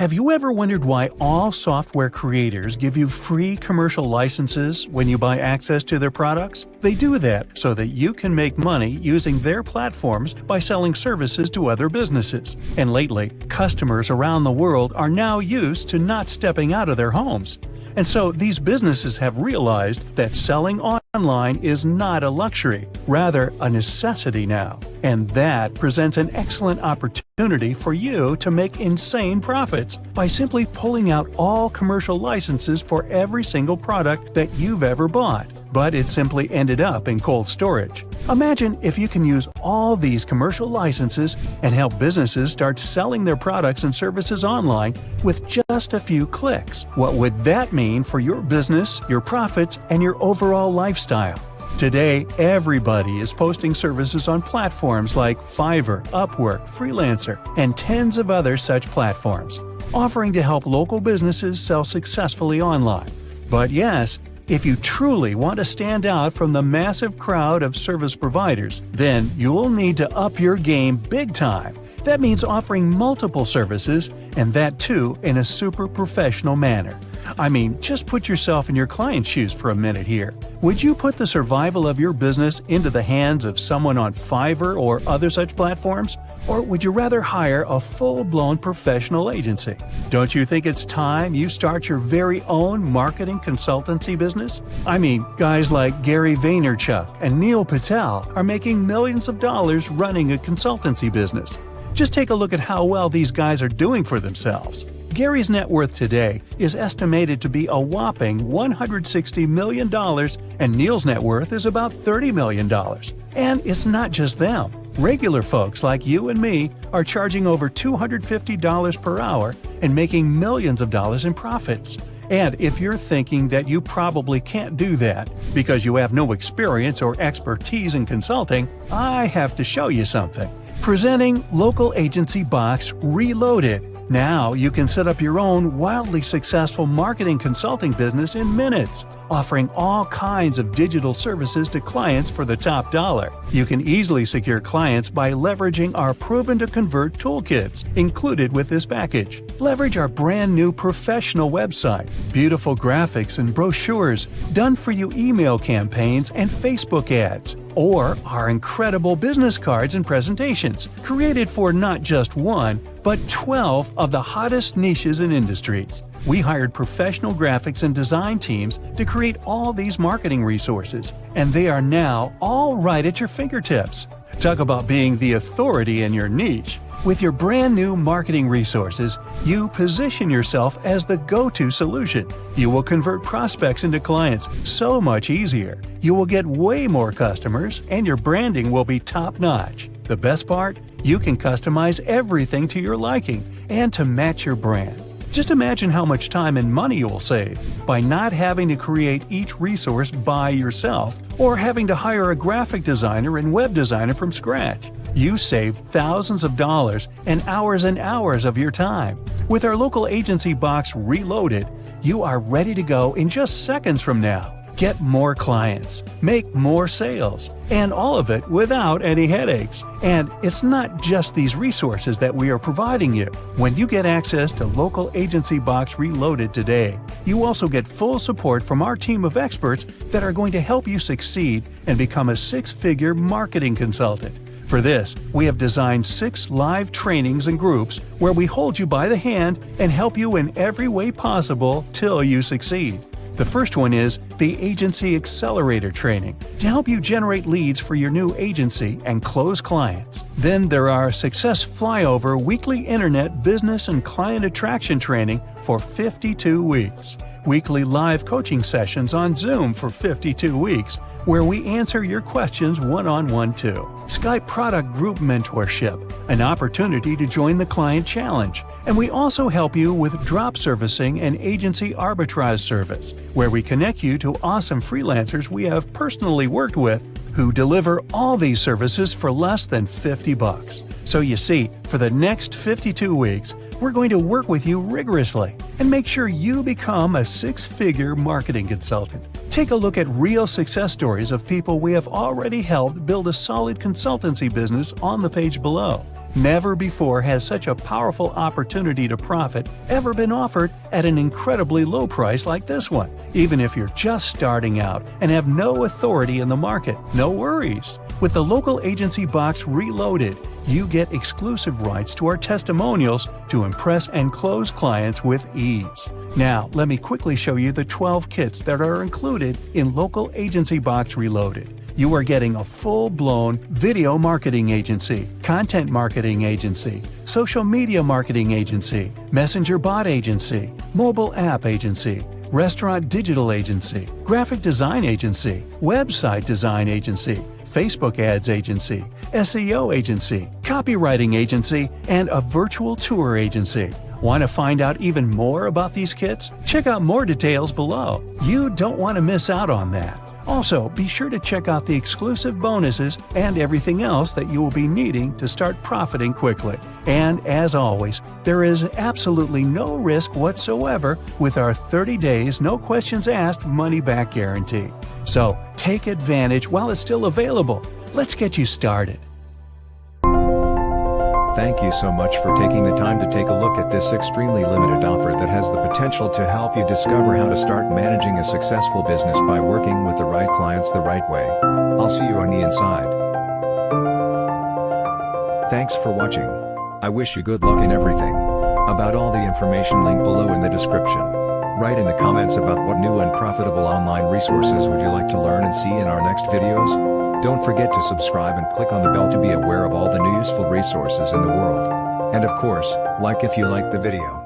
Have you ever wondered why all software creators give you free commercial licenses when you buy access to their products? They do that so that you can make money using their platforms by selling services to other businesses. And lately, customers around the world are now used to not stepping out of their homes. And so these businesses have realized that selling online is not a luxury, rather a necessity now. And that presents an excellent opportunity for you to make insane profits by simply pulling out all commercial licenses for every single product that you've ever bought. But it simply ended up in cold storage. Imagine if you can use all these commercial licenses and help businesses start selling their products and services online with just a few clicks. What would that mean for your business, your profits, and your overall lifestyle? Today, everybody is posting services on platforms like Fiverr, Upwork, Freelancer, and tens of other such platforms, offering to help local businesses sell successfully online. But yes, if you truly want to stand out from the massive crowd of service providers, then you'll need to up your game big time. That means offering multiple services, and that too in a super professional manner. I mean, just put yourself in your client's shoes for a minute here. Would you put the survival of your business into the hands of someone on Fiverr or other such platforms? Or would you rather hire a full-blown professional agency? Don't you think it's time you start your very own marketing consultancy business? I mean, guys like Gary Vaynerchuk and Neil Patel are making millions of dollars running a consultancy business. Just take a look at how well these guys are doing for themselves. Gary's net worth today is estimated to be a whopping $160 million, and Neil's net worth is about $30 million. And it's not just them. Regular folks like you and me are charging over $250 per hour and making millions of dollars in profits. And if you're thinking that you probably can't do that because you have no experience or expertise in consulting, I have to show you something. Presenting LocalAgencyBox Reloaded. Now you can set up your own wildly successful marketing consulting business in minutes, offering all kinds of digital services to clients for the top dollar. You can easily secure clients by leveraging our proven-to-convert toolkits included with this package. Leverage our brand new professional website, beautiful graphics and brochures, done-for-you email campaigns and Facebook ads, or our incredible business cards and presentations, created for not just one, but 12 of the hottest niches and industries. We hired professional graphics and design teams to create all these marketing resources, and they are now all right at your fingertips. Talk about being the authority in your niche. With your brand new marketing resources, you position yourself as the go-to solution. You will convert prospects into clients so much easier. You will get way more customers, and your branding will be top-notch. The best part? You can customize everything to your liking and to match your brand. Just imagine how much time and money you will save by not having to create each resource by yourself or having to hire a graphic designer and web designer from scratch. You save thousands of dollars and hours of your time. With our LocalAgencyBox Reloaded, you are ready to go in just seconds from now. Get more clients, make more sales, and all of it without any headaches. And it's not just these resources that we are providing you. When you get access to LocalAgencyBox Reloaded today, you also get full support from our team of experts that are going to help you succeed and become a six-figure marketing consultant. For this, we have designed 6 live trainings and groups where we hold you by the hand and help you in every way possible till you succeed. The first one is the Agency Accelerator Training to help you generate leads for your new agency and close clients. Then there are Success Flyover weekly internet business and client attraction training for 52 weeks. Weekly live coaching sessions on Zoom for 52 weeks, where we answer your questions one-on-one too. Skype product group mentorship, an opportunity to join the client challenge. And we also help you with drop servicing and agency arbitrage service, where we connect you to awesome freelancers we have personally worked with who deliver all these services for less than $50. So you see, for the next 52 weeks, we're going to work with you rigorously and make sure you become a six-figure marketing consultant. Take a look at real success stories of people we have already helped build a solid consultancy business on the page below. Never before has such a powerful opportunity to profit ever been offered at an incredibly low price like this one. Even if you're just starting out and have no authority in the market, no worries. With the Local Agency Box Reloaded, you get exclusive rights to our testimonials to impress and close clients with ease. Now, let me quickly show you the 12 kits that are included in Local Agency Box Reloaded. You are getting a full-blown video marketing agency, content marketing agency, social media marketing agency, messenger bot agency, mobile app agency, restaurant digital agency, graphic design agency, website design agency, Facebook ads agency, SEO agency, copywriting agency, and a virtual tour agency. Want to find out even more about these kits? Check out more details below. You don't want to miss out on that. Also, be sure to check out the exclusive bonuses and everything else that you will be needing to start profiting quickly. And as always, there is absolutely no risk whatsoever with our 30 days, no questions asked money-back guarantee. So, take advantage while it's still available. Let's get you started. Thank you so much for taking the time to take a look at this extremely limited offer that has the potential to help you discover how to start managing a successful business by working with the right clients the right way. I'll see you on the inside. Thanks for watching. I wish you good luck in everything. About all the information linked below in the description. Write in the comments about what new and profitable online resources would you like to learn and see in our next videos. Don't forget to subscribe and click on the bell to be aware of all the new useful resources in the world. And of course, like if you liked the video.